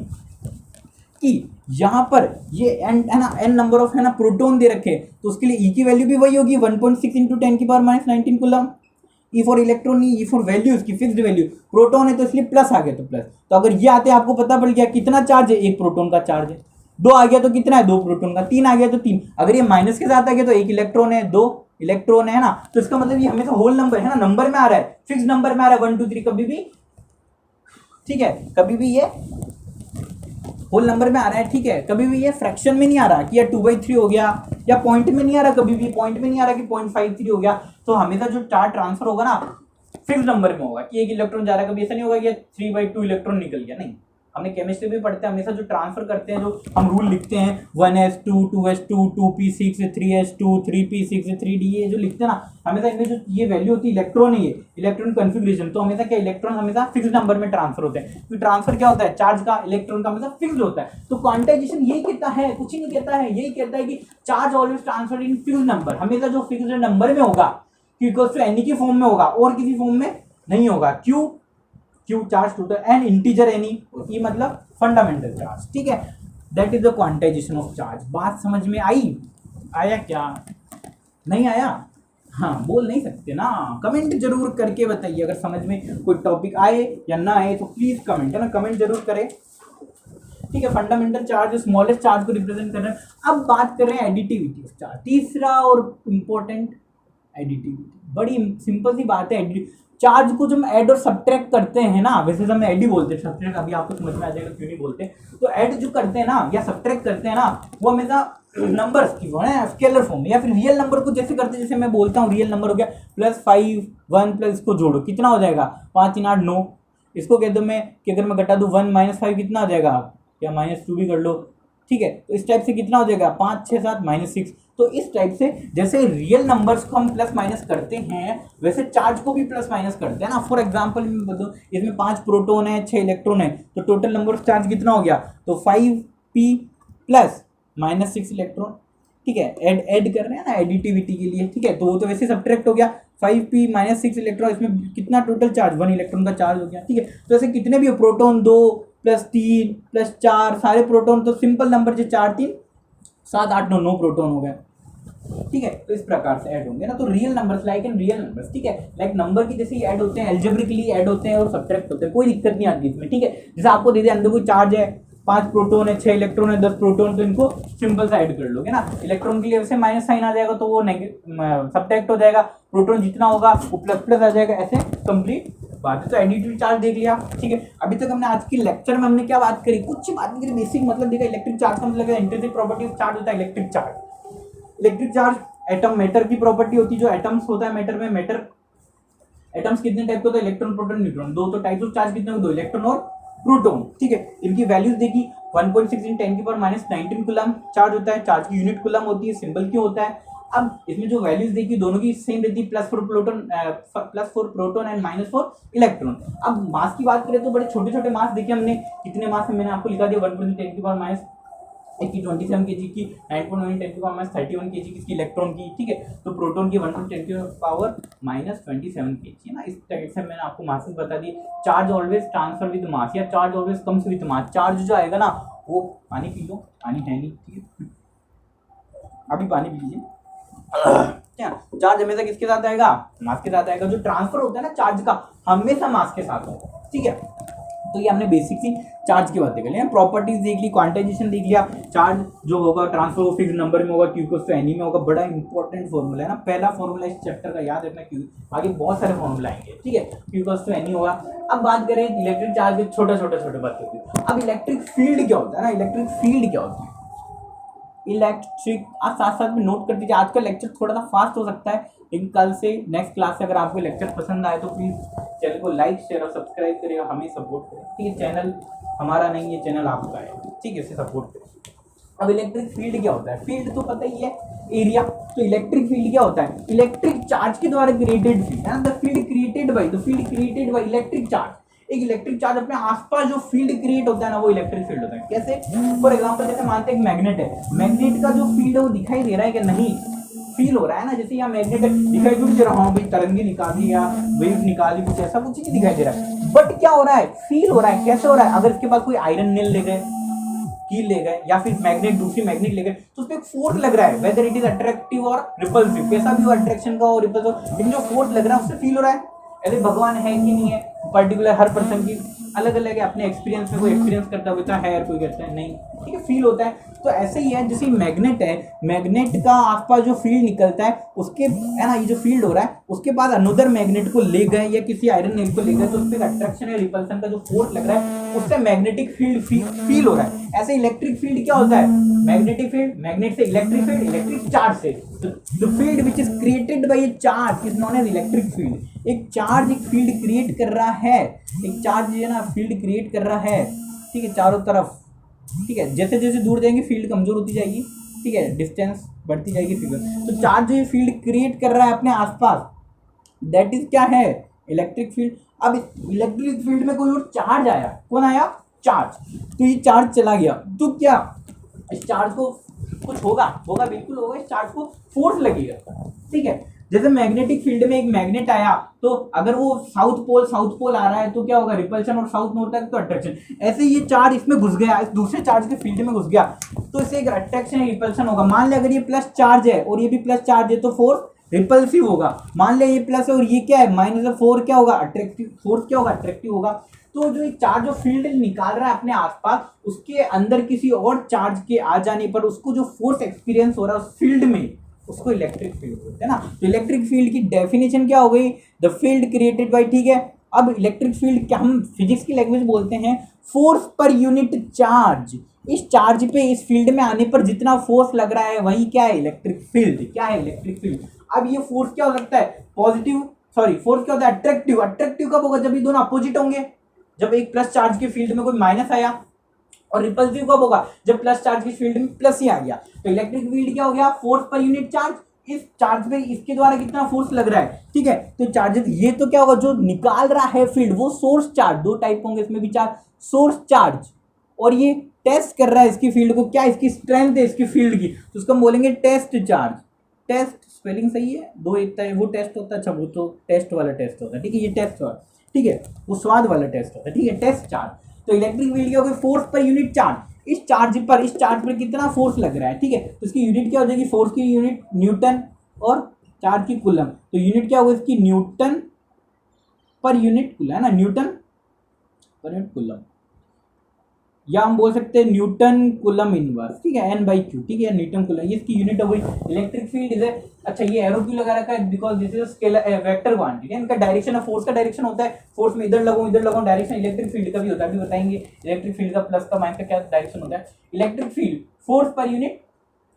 कि यहाँ पर ये n, है ना, n नंबर ऑफ, है ना, प्रोटॉन दे रखे, तो उसके लिए E की वैल्यू भी वही होगी 1.6 इंटू 10 की power minus 19 coulomb. E for electron, E for value, उसकी फिक्स्ड वैल्यू, प्रोटॉन है तो इसलिए प्लस आ गया, तो प्लस। तो अगर ये आते हैं, आपको पता पड़ गया कितना चार्ज है, 1 प्रोटॉन का चार्ज है, 2 आ गया तो कितना है, 2 प्रोटॉन का, 3 आ गया तो 3। अगर ये माइनस के साथ आ गया तो 1 इलेक्ट्रॉन है, 2 इलेक्ट्रॉन है ना। तो इसका मतलब ये हमेशा होल नंबर, है ना, नंबर में आ रहा है, फिक्स नंबर में आ रहा है 1 2 3, कभी भी, ठीक है, कभी भी ये होल नंबर में आ रहा है, ठीक है, कभी भी ये फ्रैक्शन में नहीं आ रहा कि ये 2/3 हो गया, या पॉइंट में नहीं आ रहा, कभी भी पॉइंट में नहीं आ रहा कि 0.53 हो गया। तो हमेशा जो चार्ज ट्रांसफर होगा ना, फिक्स नंबर में होगा कि 1 इलेक्ट्रॉन जा रहा है, कभी ऐसा नहीं होगा कि 3/2 इलेक्ट्रॉन निकल गया, नहीं। हमने केमिस्ट्री भी पढ़ते हैं, हमेशा जो ट्रांसफर करते हैं, जो हम रूल लिखते हैं 1s2 2s2 2p6 3s2 3p6 3d, ये जो लिखते हैं ना, हमेशा इनमें जो ये वैल्यू होती है, इलेक्ट्रॉन है, ये इलेक्ट्रॉन कन्फिग्रेशन, तो हमेशा क्या, इलेक्ट्रॉन हमेशा फिक्स नंबर में ट्रांसफर होते हैं। तो ट्रांसफर क्या होता है, चार्ज का, इलेक्ट्रॉन का हमेशा फिक्स होता है। तो क्वांटाइजेशन यही कहता है, कुछ ही नहीं कहता है, यही कहता है कि charge always transfer in fix number, हमेशा जो फिक्स नंबर में होगा, Q इक्वल्स टू एनी की फॉर्म में होगा, और किसी फॉर्म में नहीं होगा। Q charge total, n integer n e, e मतलब फंडामेंटल चार्ज, ठीक है। That is the quantization of charge. बात समझ में आई, आया क्या, नहीं आया, हाँ बोल नहीं सकते ना, कमेंट जरूर करके बताइए अगर समझ में कोई टॉपिक आए या ना आए, तो प्लीज कमेंट, है ना, कमेंट जरूर करें, ठीक है। फंडामेंटल चार्ज स्मॉलेस्ट चार्ज को रिप्रेजेंट कर रहे हैं। अब बात कर रहे हैं एडिटिविटी ऑफ चार्ज, तीसरा और इंपॉर्टेंट, एडिटिविटी। बड़ी सिंपल सी बात है, चार्ज को जब ऐड और सब्ट्रैक्ट करते हैं ना, वैसे तो हम ऐड ही बोलते हैं, सब्ट्रैक्ट अभी आपको समझ में आ जाएगा क्यों नहीं बोलते। तो ऐड जो करते हैं ना, या सब्ट्रैक्ट करते हैं ना, वो हमेशा नंबर्स की वो है, स्केलर फॉर्म में, या फिर रियल नंबर को जैसे करते हैं, जैसे मैं बोलता हूँ रियल नंबर हो गया +5 1 प्लस इसको जोड़ो, कितना हो जाएगा 5 3 8 9। इसको कह दो मैं कि अगर मैं घटा दूँ 1 - 5 कितना हो जाएगा, या -2 भी कर लो, ठीक है। तो इस टाइप से कितना हो जाएगा 5 6 7 -6। तो इस टाइप से जैसे रियल नंबर्स को हम प्लस माइनस करते हैं, वैसे चार्ज को भी प्लस माइनस करते हैं ना। फॉर एग्जांपल मैं बताऊं, इसमें 5 प्रोटॉन है 6 इलेक्ट्रॉन है, तो टोटल नंबर ऑफ चार्ज कितना हो गया, तो 5p प्लस -6 इलेक्ट्रॉन, ठीक है। ऐड कर रहे हैं ना एडिटिविटी के लिए, ठीक है। तो वो तो वैसे सब्ट्रैक्ट हो गया, 5p -6 इलेक्ट्रॉन, इसमें कितना टोटल चार्ज 1 इलेक्ट्रॉन का चार्ज हो गया, ठीक है। तो ऐसे कितने भी प्रोटॉन 2 +3 +4 सारे प्रोटॉन, तो सिंपल नंबर जो 4 3 7 8 9 9 प्रोटॉन हो गए, ठीक है, तो इस प्रकार से ऐड होंगे ना। तो real numbers like and real numbers, ठीक है, लाइक नंबर की जैसे ऐड होते हैं, एल्जेब्रिकली ऐड होते हैं और सब्ट्रैक्ट होते हैं, कोई दिक्कत नहीं आती इसमें, ठीक है। जैसे आपको दे दिया अंदर कोई चार्ज है, 5 प्रोटॉन है, 6 इलेक्ट्रॉन है, 10 प्रोटॉन, तो इनको सिंपल से ऐड कर लोगे ना। इलेक्ट्रॉन के लिए वैसे माइनस साइन आ जाएगा तो वो सब्ट्रैक्ट हो जाएगा, प्रोटॉन जितना होगा वो प्लस प्लस आ जाएगा, ऐसे कंप्लीट बात है। तो एडिटिव चार्ज देख लिया, ठीक है। अभी तक हमने आज के लेक्चर में हमने क्या बात करी, कुछ बात नहीं करी, बेसिक मतलब देखा। इलेक्ट्रिक चार्ज का मतलब इंट्रिंसिक प्रॉपर्टी ऑफ चार्ज होता है electric charge. Electric charge atom matter की प्रॉपर्टी होती है, जो एटम्स होता है मैटर में, मैटर एटम्स कितने टाइप के होते हैं, इलेक्ट्रॉन प्रोटॉन न्यूट्रॉन, दो। तो टाइप्स ऑफ चार्ज कितने, दो, इलेक्ट्रॉन और प्रोटॉन, ठीक है। इनकी वैल्यूज देखी, 1.6 × 10⁻⁻19 कूलम चार्ज होता है, चार्ज की यूनिट कूलम होती है, सिंबल क्यों होता है। अब इसमें जो वैल्यूज देखी दोनों की सेम रहती है, +4 प्रोटॉन एंड -4 इलेक्ट्रॉन। अब मास की बात करें तो बड़े छोटे छोटे मास देखिए हमने, कितने मास है मैंने आपको लिखा दिया, 1/10⁻⁻27 kg की, 9.9 × 10⁻31 kg किसकी, इलेक्ट्रॉन की, ठीक है। तो प्रोटॉन की 1/10⁻⁻27 kg है ना। इस टाइप से मैंने आपको मासेस बता दी। Charge always transfer with mass, या charge always comes with mass. Charge जो आएगा ना वो, पानी पी लो, पानी है नहीं, ठीक है, अभी पानी पी लीजिए। क्या चार्ज हमेशा किसके साथ आएगा, मास के साथ आएगा। जो ट्रांसफर होता है ना चार्ज का, हमेशा मास के साथ होगा, ठीक है। तो ये हमने बेसिक सी चार्ज की बातें कर ली, प्रॉपर्टीज देख ली, क्वांटाइजेशन देख लिया। चार्ज जो होगा ट्रांसफर वो फिक्स नंबर में होगा, Q = N में होगा। बड़ा इंपॉर्टेंट फॉर्मूला है ना, पहला फॉर्मूला इस चैप्टर का याद रखना, Q आगे बहुत सारे फॉर्मूला आएंगे, ठीक है। Q = N होगा। अब बात करें इलेक्ट्रिक चार्ज के छोटे बात करते हैं। अब इलेक्ट्रिक फील्ड क्या होता है ना, इलेक्ट्रिक फील्ड क्या होता है, इलेक्ट्रिक, आप साथ साथ में नोट कर दीजिए। आज का लेक्चर थोड़ा सा फास्ट हो सकता है, लेकिन कल से नेक्स्ट क्लास से अगर आपको लेक्चर पसंद आए तो प्लीज़ चैनल को लाइक शेयर और सब्सक्राइब करें और हमें सपोर्ट करें, ठीक है। चैनल हमारा नहीं है, चैनल आपका है, ठीक है, इसे सपोर्ट करें। अब इलेक्ट्रिक फील्ड क्या होता है, फील्ड तो पता ही है, एरिया। तो इलेक्ट्रिक फील्ड क्या होता है, इलेक्ट्रिक चार्ज के द्वारा क्रिएटेड फील्ड है ना, the field created by electric charge. एक इलेक्ट्रिक चार्ज अपने आसपास जो फील्ड क्रिएट होता है ना, वो इलेक्ट्रिक फील्ड होता है। कैसे, फॉर एग्जांपल जैसे मानते हैं एक मैग्नेट है, मैग्नेट का जो फील्ड है वो दिखाई दे रहा है कि नहीं, फील हो रहा है ना। जैसे यहाँ मैग्नेट दिखाई क्यों दे रहा हूँ भाई, तरंगी निकाली या वेव निकाली, कुछ ऐसा कुछ नहीं दिखाई दे रहा है, बट क्या हो रहा है, फील हो रहा है। कैसे हो रहा है, अगर इसके पास कोई आयरन नेल ले गए, कील ले गए, या फिर मैग्नेट, दूसरी मैग्नेट ले गए, तो उसपे एक फोर्स लग रहा है, वेदर इट इज अट्रैक्टिव और रिपल्सिव, कैसा भी हो, अट्रैक्शन का और रिपल्सिव, लेकिन जो फोर्स लग रहा है उससे फील हो रहा है। ऐसे भगवान है कि नहीं है, पर्टिकुलर हर पर्सन की अलग अलग है, अपने एक्सपीरियंस में कोई एक्सपीरियंस करता होता है और कोई करता है नहीं, ठीक है, फील होता है। तो ऐसे ही है, जैसे मैग्नेट है, मैग्नेट का आसपास जो फील्ड निकलता है उसके, है ना, ये जो फील्ड हो रहा है उसके बाद अनदर मैग्नेट को ले गए या किसी आयरन नेल को ले गए, तो उस पर अट्रैक्शन या रिपल्सन का जो फोर्स लग रहा है उससे मैग्नेटिक फील्ड फील हो रहा है। ऐसे इलेक्ट्रिक फील्ड क्या होता है, मैग्नेटिक फील्ड, मैग्नेट से इलेक्ट्रिक फील्ड, इलेक्ट्रिक चार्ज से, the field which is created by a charge is known as electric field. एक चार्ज एक फील्ड क्रिएट कर रहा है, एक चार्ज है ना फील्ड क्रिएट कर रहा है, ठीक है, चारों तरफ, ठीक है। जैसे जैसे दूर जाएंगे फील्ड कमजोर होती जाएगी, ठीक है, डिस्टेंस बढ़ती जाएगी फील्ड। तो चार्ज जो फील्ड क्रिएट कर रहा है अपने आसपास, दैट इज क्या है, इलेक्ट्रिक फील्ड। अब इलेक्ट्रिक फील्ड में कोई और चार्ज आया, कौन आया, चार्ज। तो ये चार्ज चला गया, तो क्या इस चार्ज को कुछ होगा, बिल्कुल होगा, इस चार्ज को फोर्स लगेगा, ठीक है। जैसे मैग्नेटिक फील्ड में एक मैग्नेट आया, तो अगर वो साउथ पोल आ रहा है तो क्या होगा, रिपल्शन, और साउथ में होता है तो अट्रैक्शन। ऐसे ये चार्ज इसमें घुस गया, इस दूसरे चार्ज के फील्ड में घुस गया, तो इसे एक अट्रैक्शन रिपल्शन होगा। मान लिया अगर ये प्लस चार्ज है और ये भी प्लस चार्ज है तो फोर्स रिपल्सिव होगा। मान लिया ये प्लस है और ये क्या है -4, क्या होगा, अट्रैक्टिव, फोर्स क्या होगा, अट्रैक्टिव होगा। तो जो एक चार्ज जो फील्ड निकाल रहा है अपने आसपास, उसके अंदर किसी और चार्ज के आ जाने पर उसको जो फोर्स एक्सपीरियंस हो रहा है उस फील्ड में, उसको इलेक्ट्रिक फील्ड बोलते हैं ना। तो इलेक्ट्रिक फील्ड की डेफिनेशन क्या हो गई, द फील्ड क्रिएटेड बाय, ठीक है। अब इलेक्ट्रिक फील्ड क्या हम फिजिक्स की लैंग्वेज बोलते हैं, फोर्स पर यूनिट चार्ज। इस चार्ज पे, इस फील्ड में आने पर जितना फोर्स लग रहा है वही क्या है, इलेक्ट्रिक फील्ड। क्या है इलेक्ट्रिक फील्ड। अब ये फोर्स क्या हो सकता है, फोर्स क्या होता है, अट्रैक्टिव। अट्रैक्टिव कब होगा, जब ये दोनों अपोजिट होंगे, जब एक प्लस चार्ज के फील्ड में कोई माइनस आया, और रिपल्सिव कब होगा, जब प्लस चार्ज की फील्ड में प्लस ही आ गया। तो इलेक्ट्रिक फील्ड क्या हो गया, फोर्स पर यूनिट चार्ज। इस चार्ज पे इसके द्वारा कितना फोर्स लग रहा है, ठीक है। तो चार्जेस, ये तो क्या होगा, जो निकाल रहा है फील्ड वो सोर्स चार्ज, दो टाइप होंगे इसमें भी चार्ज, सोर्स चार्ज, और ये टेस्ट कर रहा है इसकी फील्ड को, क्या इसकी स्ट्रेंथ है इसकी फील्ड की, तो उसको हम बोलेंगे टेस्ट चार्ज। टेस्ट स्पेलिंग सही है, दो एक है, वो टेस्ट होता है, अच्छा वो तो टेस्ट वाला टेस्ट होता है, ठीक है, ये टेस्ट वाला, ठीक है, वो स्वाद वाला टेस्ट होता है, ठीक है, टेस्ट चार्ज। तो इलेक्ट्रिक फील्ड क्या होगा, फोर्स पर यूनिट चार्ज। इस चार्ज पर कितना फोर्स लग रहा है, ठीक है। तो इसकी यूनिट क्या हो जाएगी, फोर्स की यूनिट न्यूटन और चार्ज की कूलम। तो यूनिट क्या होगा इसकी, न्यूटन पर यूनिट कूलम, है ना, न्यूटन पर यूनिट कूलम, या हम बोल सकते हैं न्यूटन कूलम इनवर्स, ठीक है, N/Q, ठीक है, न्यूटन कूलम, ये इसकी यूनिट हो गई। इलेक्ट्रिक फील्ड इज, अच्छा ये एरो क्यों लगा रखा है, because this is scalar vector quantity, इनका डायरेक्शन है, फोर्स का डायरेक्शन होता है, फोर्स में इधर लगाऊं डायरेक्शन, इलेक्ट्रिक फील्ड का भी होता है, अभी बताएंगे इलेक्ट्रिक फील्ड का प्लस का माइनस का क्या डायरेक्शन होता है। Electric field force per unit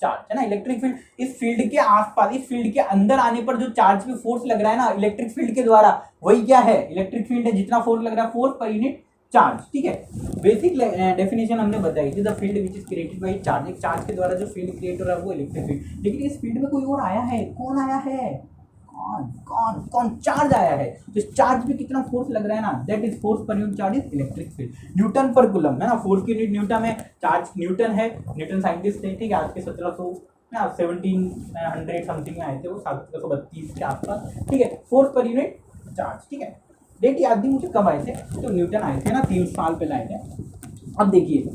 charge, है ना। इलेक्ट्रिक फील्ड इस फील्ड के आसपास, इस फील्ड के अंदर आने पर जो चार्ज पे फोर्स लग रहा है ना इलेक्ट्रिक फील्ड के द्वारा, वही क्या है, इलेक्ट्रिक फील्ड है, जितना फोर्स लग रहा है फोर्स पर यूनिट चार्ज, ठीक है। बेसिक डेफिनेशन हमने बताई थी, the field which is created by charge, एक चार्ज के द्वारा जो फील्ड क्रिएट हो रहा है वो इलेक्ट्रिक फील्ड। लेकिन इस फील्ड में कोई और आया है, कौन आया है, कौन कौन कौन चार्ज आया है। तो इस चार्ज पे कितना फोर्स लग रहा है ना, that is force per unit charge is electric field. Newton पर कूलम, है ना, फोर्स की यूनिट न्यूटन है, चार्ज न्यूटन है, न्यूटन साइंटिस्ट थे, ठीक है, आज के 1700 समथिंग में आए थे वो, 1732 के आसपास, ठीक है। फोर्स पर यूनिट चार्ज, ठीक है। डेट याद नहीं मुझे कब आए थे, तो न्यूटन आए थे ना 3 साल पहले आए थे। अब देखिए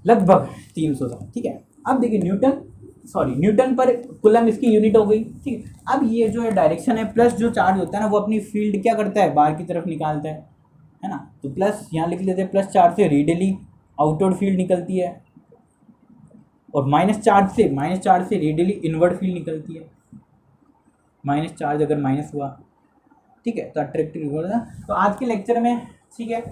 लगभग 300 साल, ठीक है। अब देखिए न्यूटन पर कूलम इसकी यूनिट हो गई, ठीक है। अब ये जो है डायरेक्शन है, प्लस जो चार्ज होता है ना वो अपनी फील्ड क्या करता है, बाहर की तरफ निकालता है ना। तो प्लस यहाँ लिख लेते हैं, प्लस चार्ज से रेडियली आउटवर्ड फील्ड निकलती है, और माइनस चार्ज से रेडियली इनवर्ड फील्ड निकलती है। माइनस चार्ज अगर माइनस हुआ, ठीक है, तो अट्रैक्टिव रिवर्स है। तो आज के लेक्चर में, ठीक है,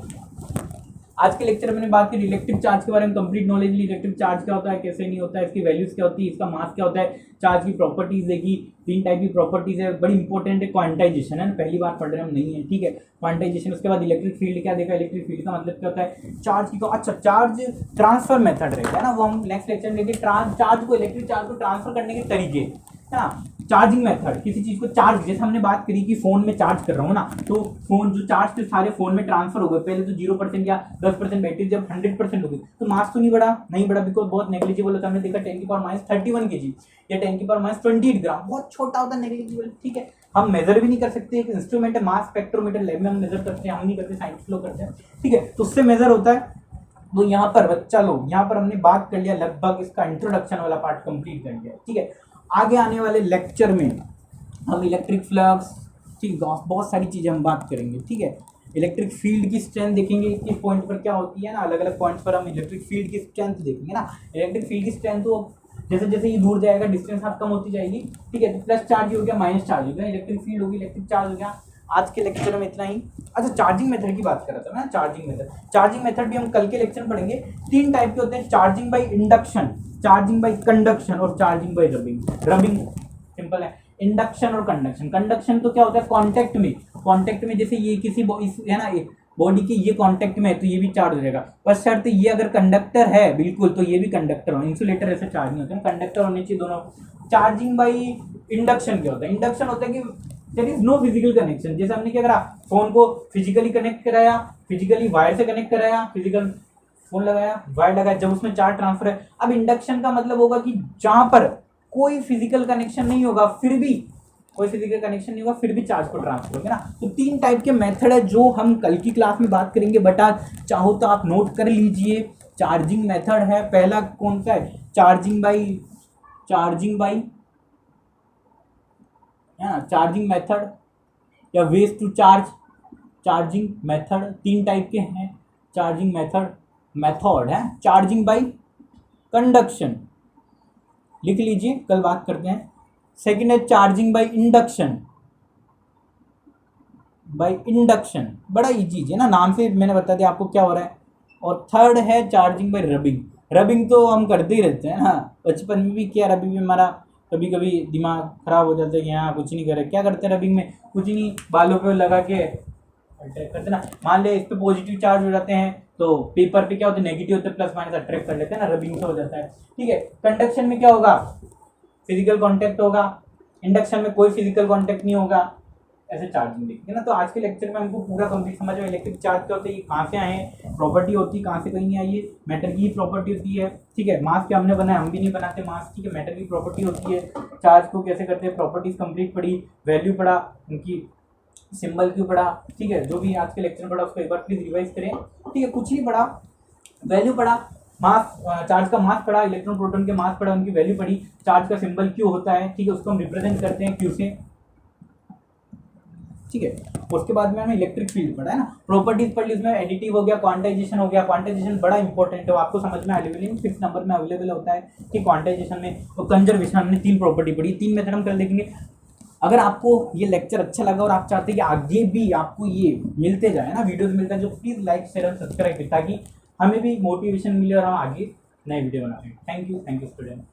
आज के लेक्चर में मैंने बात की इलेक्ट्रिक चार्ज के बारे में, कंप्लीट नॉलेज ली, इलेक्ट्रिक चार्ज क्या होता है, कैसे नहीं होता है, इसकी वैल्यूज क्या होती है, इसका मास क्या होता है, चार्ज की प्रॉपर्टीज देखी, 3 टाइप की प्रॉपर्टीज है, बड़ी इंपॉर्टेंट है, क्वांटाइजेशन है, पहली बार पढ़ रहे हम, नहीं है, ठीक है, क्वांटाइजेशन। उसके बाद इलेक्ट्रिक फील्ड क्या देखा, इलेक्ट्रिक फील्ड का मतलब क्या होता है, चार्ज की, अच्छा चार्ज ट्रांसफर मेथड रहेगा ना, वो हम नेक्स्ट लेक्चर में देखिए, चार्ज को, इलेक्ट्रिक चार्ज को ट्रांसफर करने के तरीके, है ना। चार्जिंग मेथड, किसी चीज को चार्ज, जैसे हमने बात करी कि फोन में चार्ज कर रहा हूँ ना, तो फोन जो चार्ज थे सारे फोन में ट्रांसफर हो गए, पहले तो 0% या 10% बैटरी, जब 100% हो गई तो मास तो नहीं बढ़ा, बिकॉज बहुत नेग्लिजिबल होता है। हमने देखा 10⁻31 kg या 10⁻28 ग्राम, बहुत छोटा होता है, नेग्लिजिबल, ठीक है। हम मेजर भी नहीं कर सकते, एक इंस्ट्रूमेंट है मास स्पेक्ट्रोमीटर, लैब में हम मेजर करते हैं, हम नहीं करते, साइंटिस्ट लोग करते हैं, ठीक है, तो उससे मेजर होता है। तो यहाँ पर बच्चा लोग, यहाँ पर हमने बात कर लिया, लगभग इसका इंट्रोडक्शन वाला पार्ट कंप्लीट कर लिया, ठीक है। आगे आने वाले लेक्चर में हम इलेक्ट्रिक फ्लक्स, ठीक, बहुत सारी चीज़ें हम बात करेंगे, ठीक है। इलेक्ट्रिक फील्ड की स्ट्रेंथ देखेंगे, किस पॉइंट पर क्या होती है ना, अलग अलग पॉइंट्स पर हम इलेक्ट्रिक फील्ड की स्ट्रेंथ देखेंगे ना। इलेक्ट्रिक फील्ड की स्ट्रेंथ तो जैसे जैसे ये दूर जाएगा डिस्टेंस आप कम होती जाएगी, ठीक है। तो प्लस चार्ज हो गया, माइनस चार्ज हो गया, इलेक्ट्रिक फील्ड होगी, इलेक्ट्रिक चार्ज हो गया। आज के लेक्चर में इतना ही। अच्छा, चार्जिंग मेथड की बात कर रहा था मैं, चार्जिंग मेथड भी हम कल के लेक्चर में पढ़ेंगे। 3 टाइप के होते हैं, charging by induction, charging by conduction और चार्जिंग बाई रबिंग। सिंपल है, इंडक्शन और कंडक्शन। कंडक्शन तो क्या होता है, कांटेक्ट में जैसे ये किसी है ना, बॉडी के ये कांटेक्ट में है तो ये भी चार्ज हो जाएगा, पर शर्त ये अगर कंडक्टर है बिल्कुल तो ये भी कंडक्टर हो, इंसुलेटर ऐसे चार्ज नहीं होते हैं, कंडक्टर होने चाहिए दोनों। चार्जिंग बाई इंडक्शन क्या होता है, इंडक्शन होता है कि there is no physical connection, जैसे हमने क्या करा, फोन को फिजिकली कनेक्ट कराया, फिजिकली वायर से कनेक्ट कराया, फिजिकल फोन लगाया, वायर लगाया, जब उसमें चार्ज ट्रांसफर है। अब इंडक्शन का मतलब होगा कि जहां पर कोई फिजिकल कनेक्शन नहीं होगा, फिर भी चार्ज को ट्रांसफर होगा ना। तो 3 टाइप के मेथड है जो हम कल की क्लास में बात करेंगे, बट आज चाहो तो आप नोट कर लीजिए। चार्जिंग मेथड है पहला, कौन सा है, चार्जिंग बाई है ना, चार्जिंग मेथड या ways to charge. Charging method 3 type के हैं, चार्जिंग मेथड है चार्जिंग बाई कंडक्शन, लिख लीजिए, कल बात करते हैं। सेकंड है चार्जिंग बाई इंडक्शन, बड़ा इजी है ना, नाम से मैंने बता दिया आपको क्या हो रहा है। और थर्ड है चार्जिंग बाई रबिंग तो हम करते ही रहते हैं ना, बचपन में भी किया, अभी भी हमारा कभी कभी दिमाग खराब हो जाता है कि यहाँ कुछ नहीं करे, क्या करते हैं रबिंग में, कुछ नहीं, बालों पे लगा के अट्रैक्ट करते ना। मान ले इस पे पॉजिटिव चार्ज हो जाते हैं तो पेपर पे क्या होता है, नेगेटिव होते हैं, प्लस माइनस अट्रैक्ट कर लेते हैं ना, रबिंग से हो जाता है, ठीक है। कंडक्शन में क्या होगा, फिजिकल कांटेक्ट होगा, इंडक्शन में कोई फिजिकल कांटेक्ट नहीं होगा, ऐसे चार्जिंग देखिए ना। तो आज के लेक्चर में हमको पूरा कंप्लीट समझ में, इलेक्ट्रिक चार्ज क्या होता है, ये कहाँ से आए हैं, प्रॉपर्टी होती है कहाँ से कहीं आई है, मैटर की प्रॉपर्टी होती है, ठीक है। मास क्या हमने बनाया, हम भी नहीं बनाते मास, ठीक है। मैटर की प्रॉपर्टी होती है, चार्ज को कैसे करते हैं, प्रॉपर्टीज कंप्लीट पढ़ी, वैल्यू पढ़ा, उनकी सिंबल क्यों पढ़ा, ठीक है। जो भी आज के लेक्चर में पढ़ा उसको एक बार प्लीज रिवाइज करें, ठीक है। कुछ नहीं पढ़ा, वैल्यू पढ़ा, मास, चार्ज का मास पढ़ा, इलेक्ट्रॉन प्रोटॉन के मास पढ़ा, उनकी वैल्यू पढ़ी, चार्ज का सिंबल क्यू होता है, ठीक है, उसको हम रिप्रेजेंट करते हैं क्यू से, ठीक है। उसके बाद में हमें इलेक्ट्रिक फील्ड पढ़ा है ना, प्रॉपर्टीज पढ़ ली, उसमें एडिटिव हो गया, क्वांटाइजेशन हो गया। क्वांटाइजेशन बड़ा इंपॉर्टेंट है, वो आपको समझ में अवेलेबल 5th नंबर में अवेलेबल होता है कि क्वांटाइजेशन में, और कंजर्वेशन हमने 3 प्रॉपर्टी पढ़ी, 3 मेथड हम कल देखेंगे। अगर आपको ये लेक्चर अच्छा लगा और आप चाहते हैं कि आगे भी आपको ये मिलते जाए ना, वीडियोस मिलता है, जो प्लीज़ लाइक शेयर और सब्सक्राइब करें, ताकि हमें भी मोटिवेशन मिले और हम आगे नए वीडियो बनाएं। Thank you student.